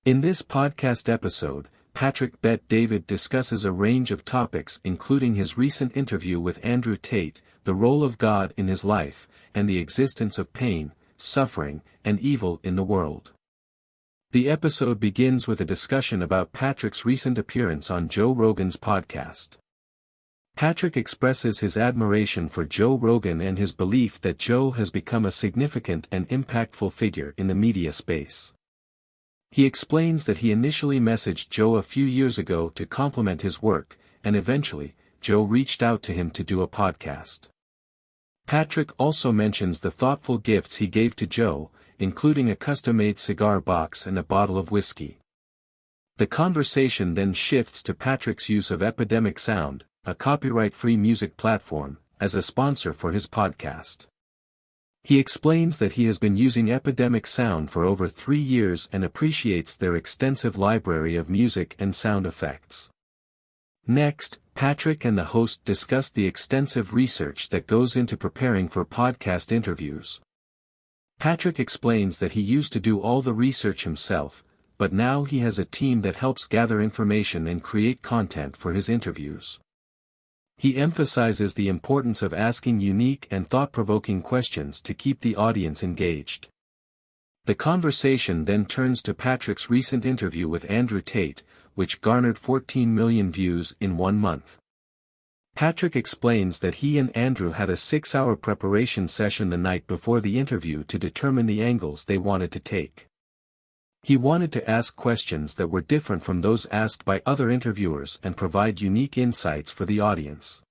In this podcast episode, Patrick Bet-David discusses a range of topics including his recent interview with Andrew Tate, the role of God in his life, and the existence of pain, suffering, and evil in the world. The episode begins with a discussion about Patrick's recent appearance on Joe Rogan's podcast. Patrick expresses his admiration for Joe Rogan and his belief that Joe has become a significant and impactful figure in the media space. He explains that he initially messaged Joe a few years ago to compliment his work, and eventually, Joe reached out to him to do a podcast. Patrick also mentions the thoughtful gifts he gave to Joe, including a custom-made cigar box and a bottle of whiskey. The conversation then shifts to Patrick's use of Epidemic Sound, a copyright-free music platform, as a sponsor for his podcast. He explains that he has been using Epidemic Sound for over 3 years and appreciates their extensive library of music and sound effects. Next, Patrick and the host discuss the extensive research that goes into preparing for podcast interviews. Patrick explains that he used to do all the research himself, but now he has a team that helps gather information and create content for his interviews. He emphasizes the importance of asking unique and thought-provoking questions to keep the audience engaged. The conversation then turns to Patrick's recent interview with Andrew Tate, which garnered 14 million views in 1 month. Patrick explains that he and Andrew had a 6-hour preparation session the night before the interview to determine the angles they wanted to take. He wanted to ask questions that were different from those asked by other interviewers and provide unique insights for the audience.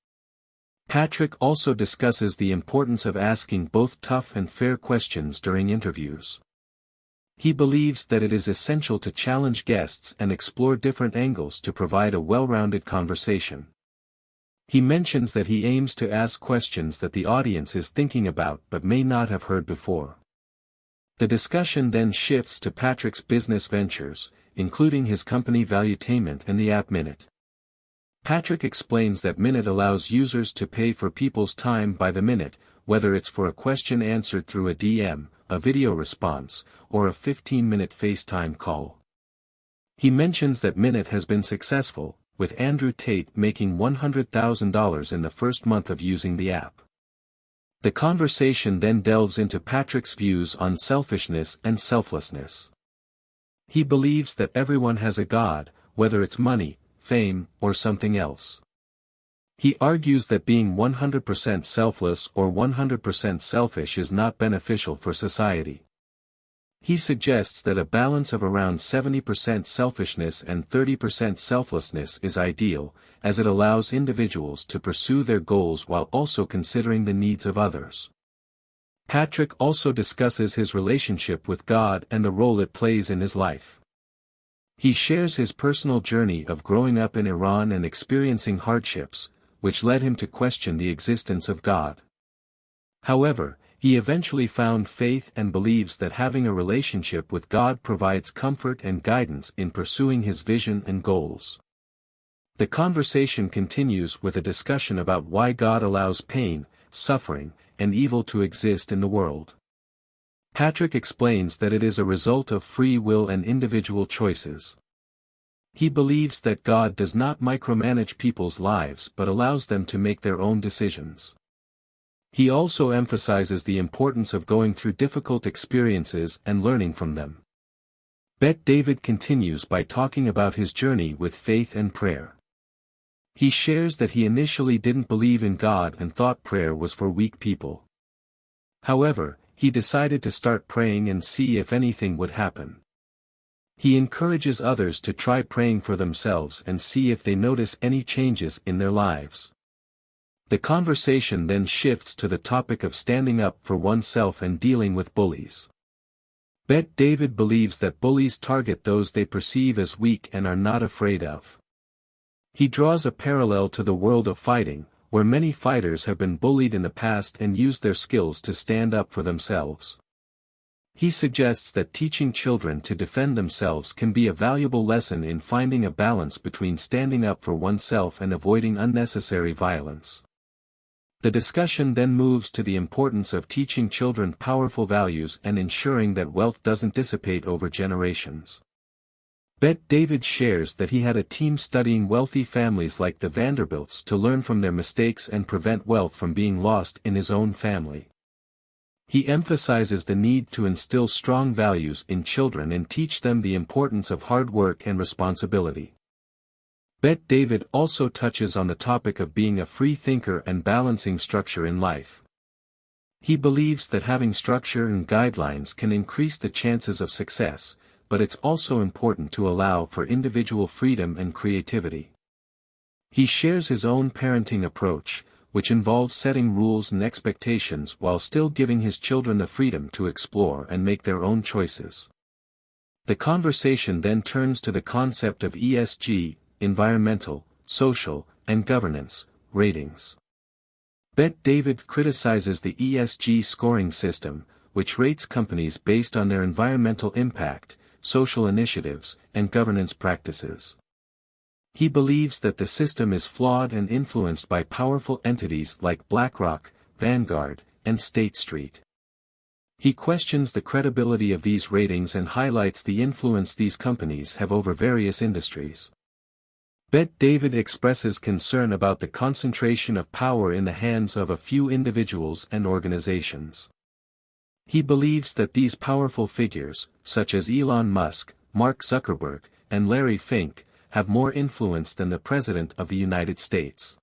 Patrick also discusses the importance of asking both tough and fair questions during interviews. He believes that it is essential to challenge guests and explore different angles to provide a well-rounded conversation. He mentions that he aims to ask questions that the audience is thinking about but may not have heard before. The discussion then shifts to Patrick's business ventures, including his company Valuetainment and the app Minute. Patrick explains that Minute allows users to pay for people's time by the minute, whether it's for a question answered through a DM, a video response, or a 15-minute FaceTime call. He mentions that Minute has been successful, with Andrew Tate making $100,000 in the first month of using the app. The conversation then delves into Patrick's views on selfishness and selflessness. He believes that everyone has a God, whether it's money, fame, or something else. He argues that being 100% selfless or 100% selfish is not beneficial for society. He suggests that a balance of around 70% selfishness and 30% selflessness is ideal, as it allows individuals to pursue their goals while also considering the needs of others. Patrick also discusses his relationship with God and the role it plays in his life. He shares his personal journey of growing up in Iran and experiencing hardships, which led him to question the existence of God. However, he eventually found faith and believes that having a relationship with God provides comfort and guidance in pursuing his vision and goals. The conversation continues with a discussion about why God allows pain, suffering, and evil to exist in the world. Patrick explains that it is a result of free will and individual choices. He believes that God does not micromanage people's lives but allows them to make their own decisions. He also emphasizes the importance of going through difficult experiences and learning from them. Bet-David continues by talking about his journey with faith and prayer. He shares that he initially didn't believe in God and thought prayer was for weak people. However, he decided to start praying and see if anything would happen. He encourages others to try praying for themselves and see if they notice any changes in their lives. The conversation then shifts to the topic of standing up for oneself and dealing with bullies. Bet-David believes that bullies target those they perceive as weak and are not afraid of. He draws a parallel to the world of fighting, where many fighters have been bullied in the past and used their skills to stand up for themselves. He suggests that teaching children to defend themselves can be a valuable lesson in finding a balance between standing up for oneself and avoiding unnecessary violence. The discussion then moves to the importance of teaching children powerful values and ensuring that wealth doesn't dissipate over generations. Bet David shares that he had a team studying wealthy families like the Vanderbilts to learn from their mistakes and prevent wealth from being lost in his own family. He emphasizes the need to instill strong values in children and teach them the importance of hard work and responsibility. Bet David also touches on the topic of being a free thinker and balancing structure in life. He believes that having structure and guidelines can increase the chances of success, but it's also important to allow for individual freedom and creativity. He shares his own parenting approach, which involves setting rules and expectations while still giving his children the freedom to explore and make their own choices. The conversation then turns to the concept of ESG, environmental, social, and governance, ratings. Bet David criticizes the ESG scoring system, which rates companies based on their environmental impact, social initiatives, and governance practices. He believes that the system is flawed and influenced by powerful entities like BlackRock, Vanguard, and State Street. He questions the credibility of these ratings and highlights the influence these companies have over various industries. Bet David expresses concern about the concentration of power in the hands of a few individuals and organizations. He believes that these powerful figures, such as Elon Musk, Mark Zuckerberg, and Larry Fink, have more influence than the President of the United States.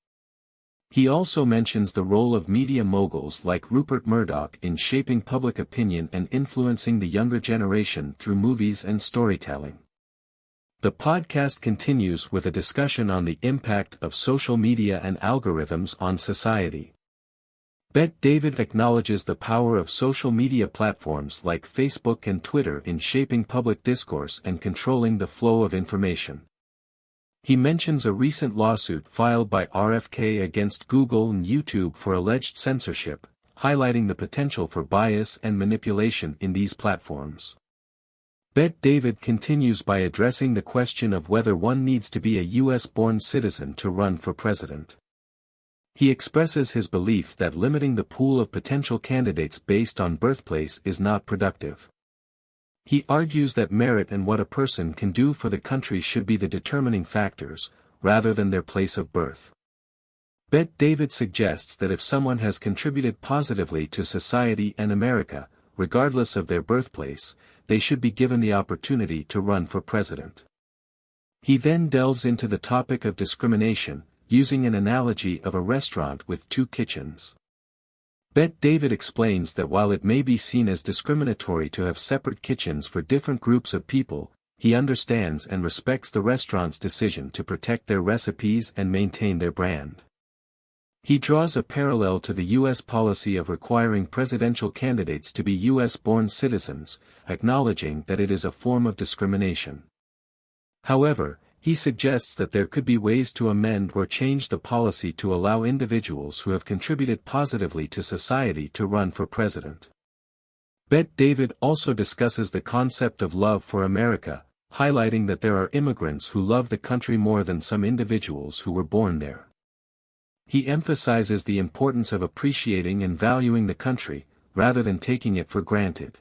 He also mentions the role of media moguls like Rupert Murdoch in shaping public opinion and influencing the younger generation through movies and storytelling. The podcast continues with a discussion on the impact of social media and algorithms on society. Bet David acknowledges the power of social media platforms like Facebook and Twitter in shaping public discourse and controlling the flow of information. He mentions a recent lawsuit filed by RFK against Google and YouTube for alleged censorship, highlighting the potential for bias and manipulation in these platforms. Bet David continues by addressing the question of whether one needs to be a US-born citizen to run for president. He expresses his belief that limiting the pool of potential candidates based on birthplace is not productive. He argues that merit and what a person can do for the country should be the determining factors, rather than their place of birth. Bet David suggests that if someone has contributed positively to society and America, regardless of their birthplace, they should be given the opportunity to run for president. He then delves into the topic of discrimination, using an analogy of a restaurant with two kitchens. Bet David explains that while it may be seen as discriminatory to have separate kitchens for different groups of people, he understands and respects the restaurant's decision to protect their recipes and maintain their brand. He draws a parallel to the U.S. policy of requiring presidential candidates to be U.S.-born citizens, acknowledging that it is a form of discrimination. However, he suggests that there could be ways to amend or change the policy to allow individuals who have contributed positively to society to run for president. Bet David also discusses the concept of love for America, highlighting that there are immigrants who love the country more than some individuals who were born there. He emphasizes the importance of appreciating and valuing the country, rather than taking it for granted.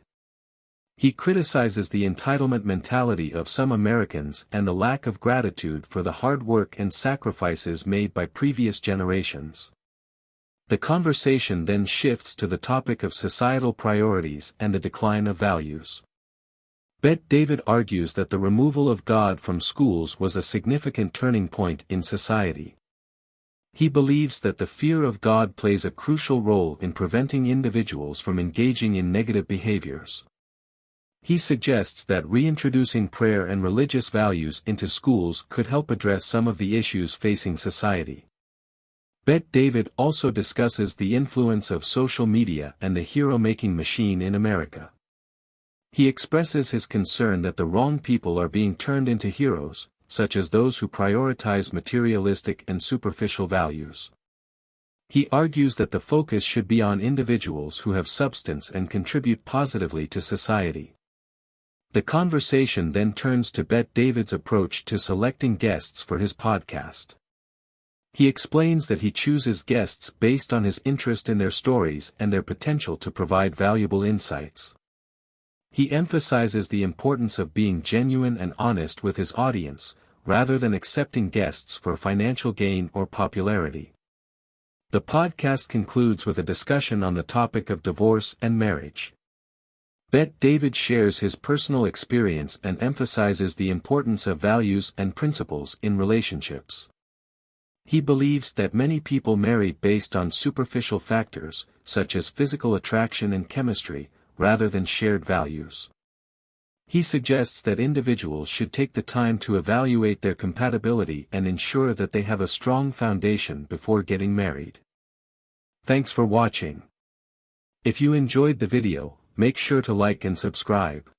He criticizes the entitlement mentality of some Americans and the lack of gratitude for the hard work and sacrifices made by previous generations. The conversation then shifts to the topic of societal priorities and the decline of values. Bet David argues that the removal of God from schools was a significant turning point in society. He believes that the fear of God plays a crucial role in preventing individuals from engaging in negative behaviors. He suggests that reintroducing prayer and religious values into schools could help address some of the issues facing society. Bet David also discusses the influence of social media and the hero-making machine in America. He expresses his concern that the wrong people are being turned into heroes, such as those who prioritize materialistic and superficial values. He argues that the focus should be on individuals who have substance and contribute positively to society. The conversation then turns to Bet David's approach to selecting guests for his podcast. He explains that he chooses guests based on his interest in their stories and their potential to provide valuable insights. He emphasizes the importance of being genuine and honest with his audience, rather than accepting guests for financial gain or popularity. The podcast concludes with a discussion on the topic of divorce and marriage. Bet David shares his personal experience and emphasizes the importance of values and principles in relationships. He believes that many people marry based on superficial factors, such as physical attraction and chemistry, rather than shared values. He suggests that individuals should take the time to evaluate their compatibility and ensure that they have a strong foundation before getting married. Thanks for watching. If you enjoyed the video, make sure to like and subscribe.